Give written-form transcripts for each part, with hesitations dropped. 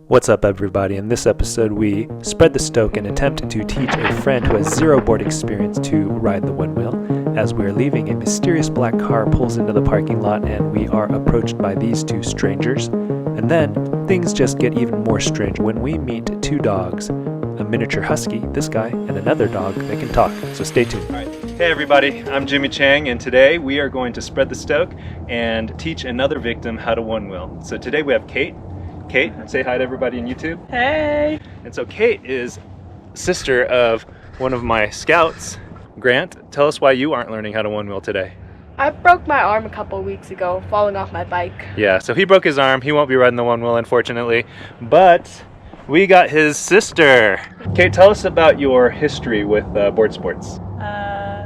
What's up, everybody? In this episode, we spread the stoke and attempt to teach a friend who has zero board experience to ride the Onewheel. As we are leaving, a mysterious black car pulls into the parking lot and we are approached by these two strangers. And then, things just get even more strange when we meet two dogs, a miniature husky, this guy, and another dog that can talk. So stay tuned. All right. Hey everybody, I'm Jimmy Chang, and today we are going to spread the stoke and teach another victim how to Onewheel. So today we have Kate. Kate, say hi to everybody on YouTube. Hey! And so Kate is sister of one of my scouts, Grant. Tell us why you aren't learning how to Onewheel today. I broke my arm a couple weeks ago, falling off my bike. Yeah, so he broke his arm. He won't be riding the Onewheel, unfortunately. But we got his sister. Kate, tell us about your history with board sports. I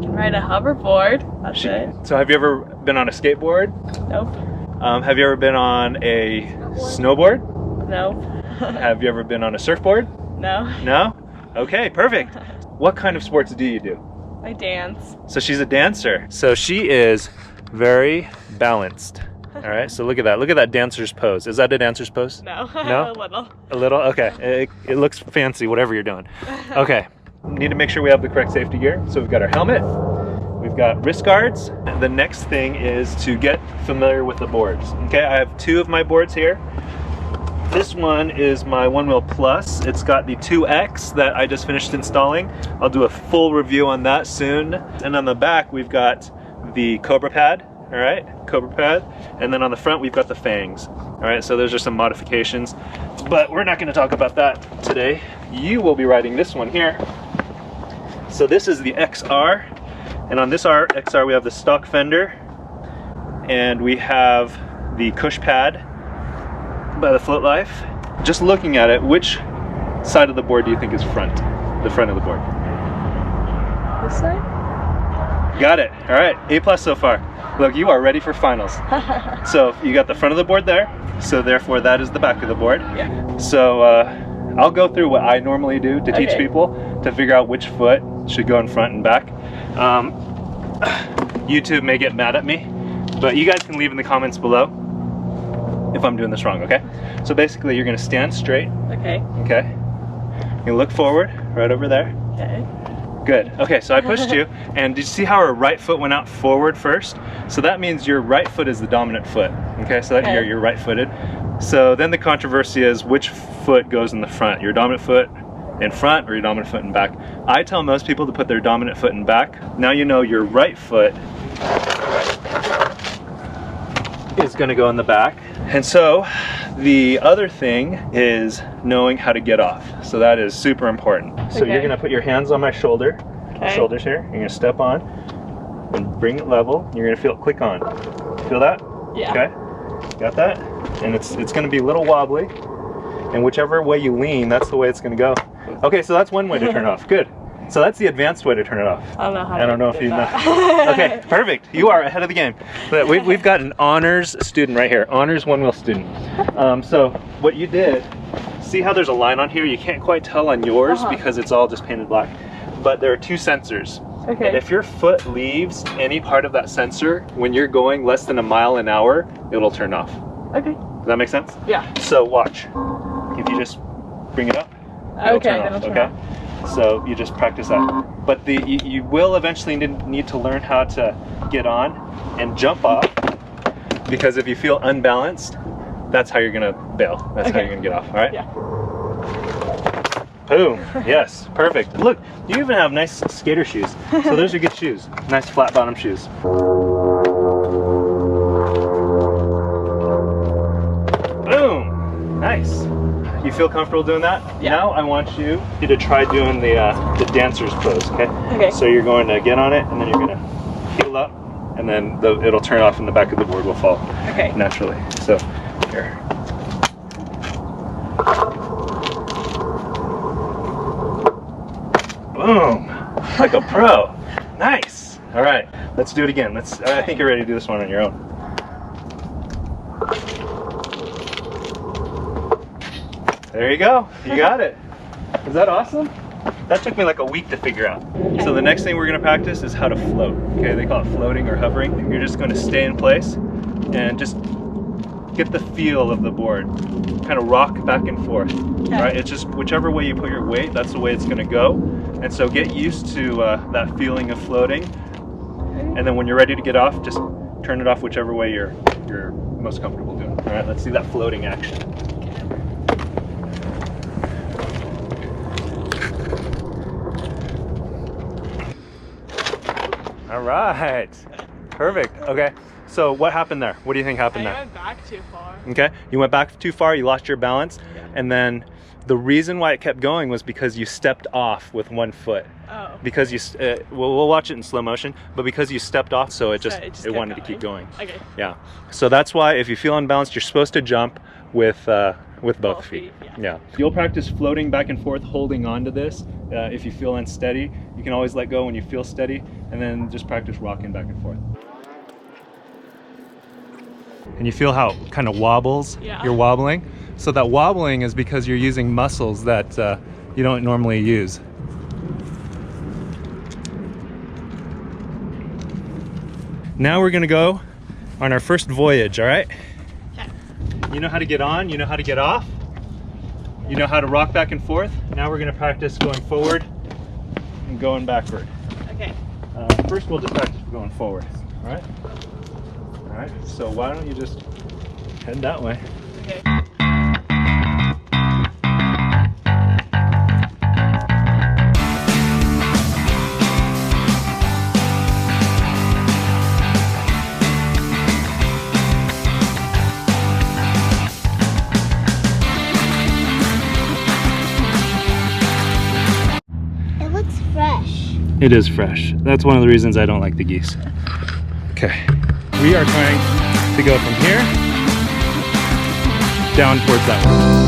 can ride a hoverboard. That's it. So have you ever been on a skateboard? Nope. Have you ever been on a snowboard? Nope. Have you ever been on a surfboard? No. No? Okay, perfect. What kind of sports do you do? I dance. So she's a dancer. So she is very balanced. All right, so look at that. Look at that dancer's pose. Is that a dancer's pose? No. No? A little. A little? Okay. It looks fancy, whatever you're doing. Okay. Need to make sure we have the correct safety gear. So we've got our helmet. We've got wrist guards. The next thing is to get familiar with the boards. Okay, I have two of my boards here. This one is my Onewheel Plus. It's got the 2X that I just finished installing. I'll do a full review on that soon. And on the back, we've got the Cobra pad. All right, Cobra pad. And then on the front, we've got the fangs. All right, so those are some modifications, but we're not gonna talk about that today. You will be riding this one here. So this is the XR. And on this XR, we have the stock fender, and we have the cush pad by the Float Life. Just looking at it, which side of the board do you think is front? The front of the board. This side? Got it. All right, A+ so far. Look, you are ready for finals. So you got the front of the board there, so therefore that is the back of the board. Yeah. So I'll go through what I normally do to teach people to figure out which foot should go in front and back. YouTube may get mad at me, but you guys can leave in the comments below if I'm doing this wrong, okay? So basically you're gonna stand straight. Okay. Okay. You look forward, right over there. Okay. Good. Okay, so I pushed you, and did you see how our right foot went out forward first? So that means your right foot is the dominant foot. Okay, so that you're right-footed. So then the controversy is which foot goes in the front, your dominant foot in front or your dominant foot in back. I tell most people to put their dominant foot in back. Now you know your right foot is going to go in the back. And so the other thing is knowing how to get off. So that is super important. So you're going to put your hands on my shoulders here. You're going to step on and bring it level. You're going to feel it click on. Feel that? Yeah. Okay. Got that? And it's going to be a little wobbly. And whichever way you lean, that's the way it's going to go. Okay, so that's one way to turn off. Good. So that's the advanced way to turn it off. I don't know if you know. Okay, perfect. You are ahead of the game. But we've got an honors student right here, honors Onewheel student. So what you did, see how there's a line on here? You can't quite tell on yours because it's all just painted black. But there are two sensors. Okay. And if your foot leaves any part of that sensor, when you're going less than a mile an hour, it'll turn off. Okay. Does that make sense? Yeah. So watch. If you just bring it up, it'll turn off, okay? So you just practice that. But you will eventually need to learn how to get on and jump off, because if you feel unbalanced, that's how you're gonna bail. That's how you're gonna get off, all right? Yeah. Boom, yes, perfect. Look, you even have nice skater shoes. So those are good shoes, nice flat bottom shoes. Boom, nice. You feel comfortable doing that? Yeah. Now I want you to try doing the dancer's pose, okay? Okay. So you're going to get on it, and then you're going to heel up, and then it'll turn off and the back of the board will fall naturally. So here. Boom, like a pro. Nice. All right, let's do it again. I think you're ready to do this one on your own. There you go. You got it. Is that awesome? That took me like a week to figure out. So the next thing we're going to practice is how to float. Okay, they call it floating or hovering. You're just going to stay in place and just get the feel of the board. Kind of rock back and forth. Okay. All right, it's just whichever way you put your weight, that's the way it's going to go. And so get used to that feeling of floating. And then when you're ready to get off, just turn it off whichever way you're most comfortable doing. All right, let's see that floating action. All right, perfect. Okay, so what happened there? What do you think happened there? I went back too far. Okay, you went back too far, you lost your balance, and then the reason why it kept going was because you stepped off with one foot. Oh. Because you, we'll watch it in slow motion, but because you stepped off, so it kept wanted to going. keep going. Okay. Yeah, so that's why if you feel unbalanced, you're supposed to jump with both feet. Yeah. You'll practice floating back and forth, holding on to this. If you feel unsteady, you can always let go when you feel steady, and then just practice rocking back and forth. And you feel how it kind of wobbles? Yeah. You're wobbling. So that wobbling is because you're using muscles that you don't normally use. Now we're gonna go on our first voyage, all right? Okay. You know how to get on, you know how to get off, you know how to rock back and forth. Now we're gonna practice going forward and going backward. Okay. First we'll just practice going forward, all right? All right, so why don't you just head that way. Okay. It looks fresh. It is fresh. That's one of the reasons I don't like the geese. Okay, we are trying to go from here down towards that one.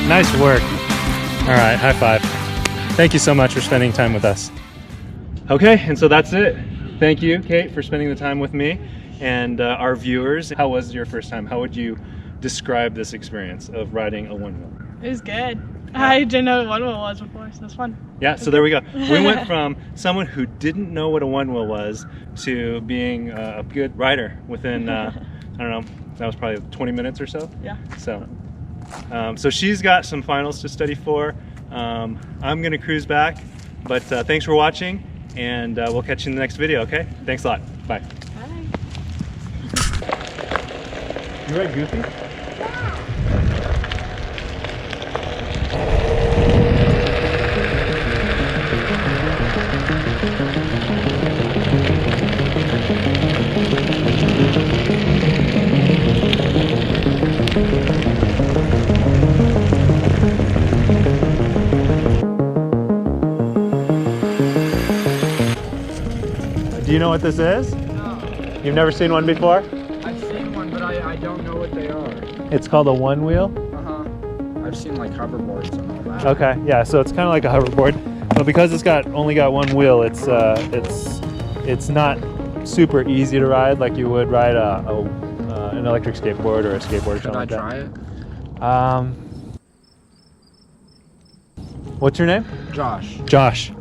Nice work. All right, high five. Thank you so much for spending time with us. Okay, and so that's it. Thank you, Kate, for spending the time with me and our viewers. How was your first time? How would you describe this experience of riding a Onewheel? It was good. I didn't know what Onewheel was before, so it was fun. Yeah, so there we go. We went from someone who didn't know what a Onewheel was to being a good rider within, I don't know, that was probably 20 minutes or so. Yeah. So she's got some finals to study for. I'm gonna cruise back, but thanks for watching, and we'll catch you in the next video, okay? Thanks a lot. Bye. Bye. You right, Goofy? Do you know what this is? No, You've never seen one before? I've seen one, but I don't know what they are. It's called a Onewheel. I've seen like hoverboards and all that. Okay, yeah, so it's kind of like a hoverboard, but because it's only got one wheel, it's not super easy to ride like you would ride an electric skateboard or a skateboard or Should something I like try that. What's your name? it? Josh. Josh.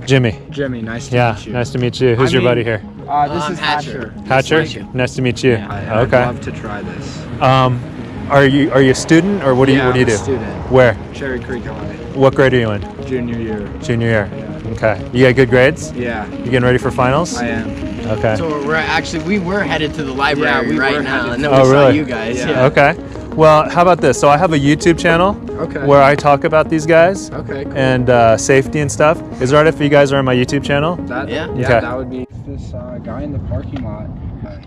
Jimmy. Jimmy, nice to Yeah, meet you. nice to meet you. Who's I your mean- buddy here? This is Hatcher. Hatcher. Nice to meet you. Nice to meet you. Yeah, I'd Okay. love to try this. Are you a student or what do you I'm do? a student. Where? Cherry Creek High. What grade are you in? Junior year. Junior year. Yeah. Okay. You get good grades? Yeah, You getting ready for finals? I am. Okay. So we were headed to the library Yeah, we right were now, headed and then to- we Oh, saw really? you guys. Yeah. Yeah. Okay. Well, how about this? So I have a YouTube channel Okay. where I talk about these guys Okay. Cool. and safety and stuff. Is it alright if you guys are on my YouTube channel? Yeah. Okay. That would be this guy in the parking lot.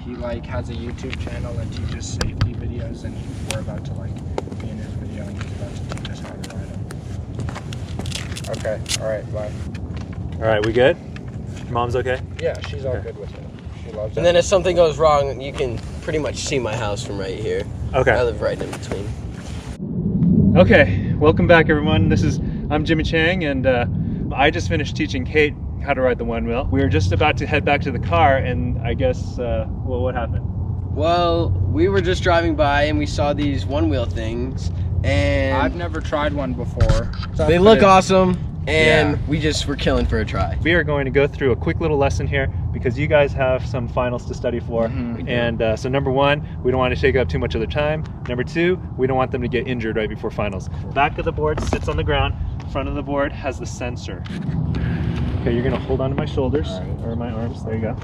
He like has a YouTube channel and teaches safety videos, and we're about to like be in his video, and he's about to teach us how to ride them. Okay. All right. Bye. Alright, we good? Your mom's okay? Yeah, she's all good with it. She loves it. And then if something goes wrong, you can pretty much see my house from right here. I Okay. live right in between. Okay, welcome back everyone. I'm Jimmy Chang, and I just finished teaching Kate how to ride the Onewheel. We were just about to head back to the car, and I guess, well, what happened? Well, we were just driving by and we saw these one-wheel things, and I've never tried one before. they look awesome, and Yeah. we just were killing for a try. We are going to go through a quick little lesson here because you guys have some finals to study for. Mhm. And so number one, we don't want to take up too much of their time. Number two, we don't want them to get injured right before finals. Back of the board sits on the ground. Front of the board has the sensor. Okay, you're gonna hold onto my shoulders or my arms. There you go.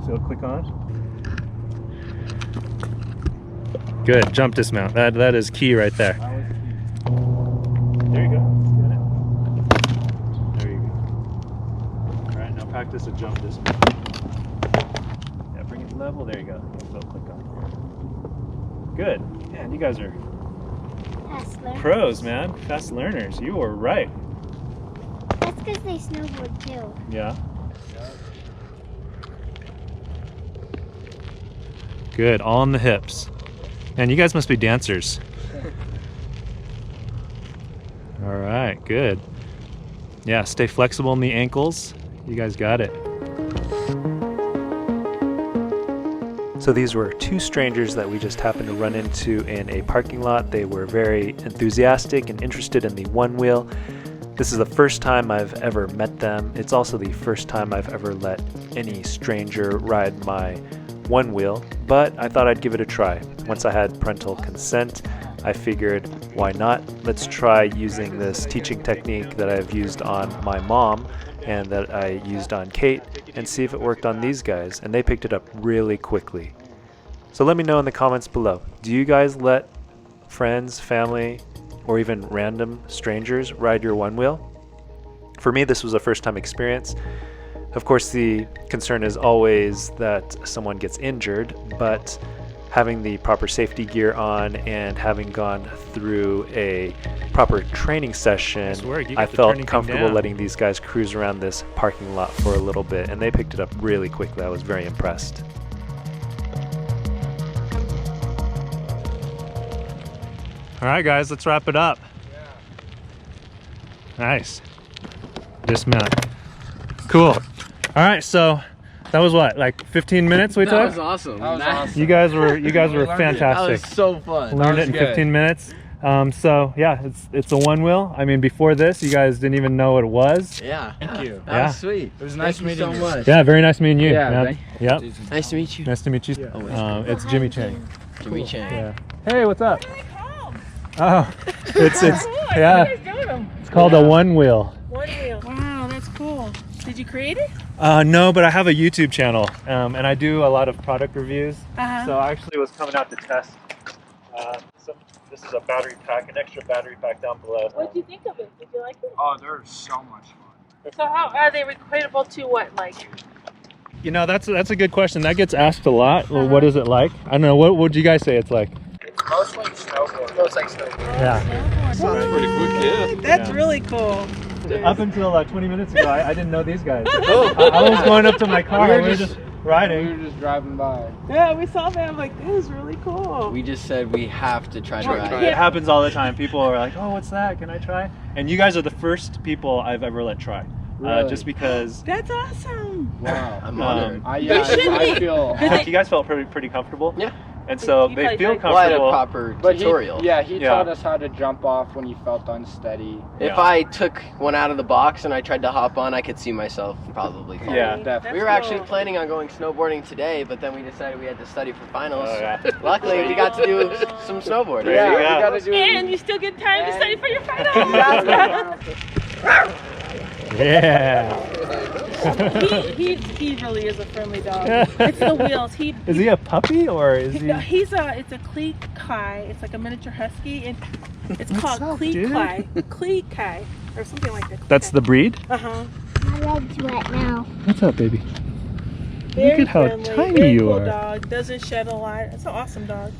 So it'll click on. Good, jump dismount. That is key right there. There you go. Got it. There you go. All right, now practice a jump dismount. Yeah, bring it level. There you go. So click on. Good. Man, you guys are Fast learners. pros, man. Fast learners. You were right. That's because they snowboard too. Yeah. Good. All on the hips. Man, you guys must be dancers. All right, good. Yeah, stay flexible in the ankles. You guys got it. So these were two strangers that we just happened to run into in a parking lot. They were very enthusiastic and interested in the Onewheel. This is the first time I've ever met them. It's also the first time I've ever let any stranger ride my Onewheel, but I thought I'd give it a try. Once I had parental consent, I figured, why not? Let's try using this teaching technique that I've used on my mom and that I used on Kate and see if it worked on these guys. And they picked it up really quickly. So let me know in the comments below. Do you guys let friends, family, or even random strangers ride your Onewheel? For me, this was a first time experience. Of course, the concern is always that someone gets injured, but having the proper safety gear on and having gone through a proper training session, I felt comfortable letting these guys cruise around this parking lot for a little bit, and they picked it up really quickly. I was very impressed. All right, guys, let's wrap it up. Nice. Dismount. Cool. All right, so that was what, like 15 minutes we That took? was awesome. That was awesome. You guys were learned it. That fantastic. was so fun. Learned That it in was good. 15 minutes. So yeah, it's a Onewheel. I mean, before this, you guys didn't even know what it was. Yeah. Thank you. That Yeah. was sweet. It was nice Thank you meeting so you. much. Yeah, very nice meeting you. Yeah, man. Yep. Nice to meet you. Nice to meet you. It's Jimmy Chang. Jimmy Chang. Yeah. Hey, what's up? Oh, it's yeah. It's called a Onewheel. Onewheel. Wow, that's cool. Did you create it? No, but I have a YouTube channel, and I do a lot of product reviews. Uh-huh. So I actually was coming out to test. This is a battery pack, an extra battery pack down below. What did you think of it? Did you like it? Oh, they're so much fun. So how are they equatable to what, like? You know, that's a good question. That gets asked a lot. Well, what is it like? I don't know. What would you guys say it's like? It's mostly snowboard. Most like snowboard. Yeah. Sounds pretty quick, yeah. That's really cool. Up until 20 minutes ago, I didn't know these guys. I was going up to my car. We were just riding. We were just driving by. Yeah, we saw that. I'm like, this is really cool. We just said we have to try to Well, ride. It happens all the time. People are like, "Oh, what's that? Can I try?" And you guys are the first people I've ever let try, Really? just because That's awesome. Wow. I'm honored. You should I be. feel. you guys felt pretty comfortable. Yeah. And so You they probably feel tried- Well, I had a comfortable. proper But tutorial. he Yeah. taught us how to jump off when you felt unsteady. If Yeah. I took one out of the box and I tried to hop on, I could see myself probably falling. Yeah. Definitely. We were That's actually cool. planning on going snowboarding today, but then we decided we had to study for finals. Oh, yeah. Luckily, we got to do some snowboarding. There Yeah, you we go. gotta do And you still get time to study for your final. Yeah. He really is a friendly dog. It's the wheels. Is he a puppy or is he? No, it's a Klee Kai. It's like a miniature husky, and it's called up, Klee dude? Kai. Klee Kai, or something like that. That's the breed? Uh-huh. My leg's wet now. What's up, baby? Very Look at how friendly, tiny very you cool are. dog. Doesn't shed a lot. It's an awesome dog.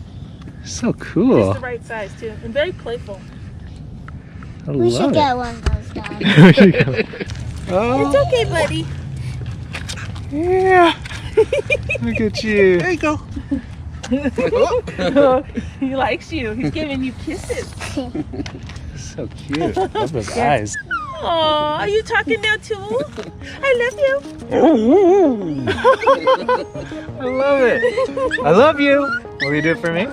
So cool. Just the right size too, and very playful. I We should love get one of those dogs. it. We should go. Oh, It's okay, buddy. yeah. Look at you. There you go. He likes you. He's giving you kisses. So cute. Love those eyes. Aw, are you talking now too? I love you. I love it. I love you. Will you do it for me?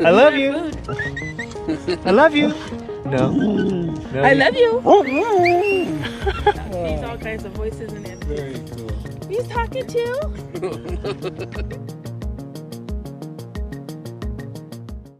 I love you. I love you. No. No. I love you. He's all kinds of voices and everything. Very cool. He's talking too.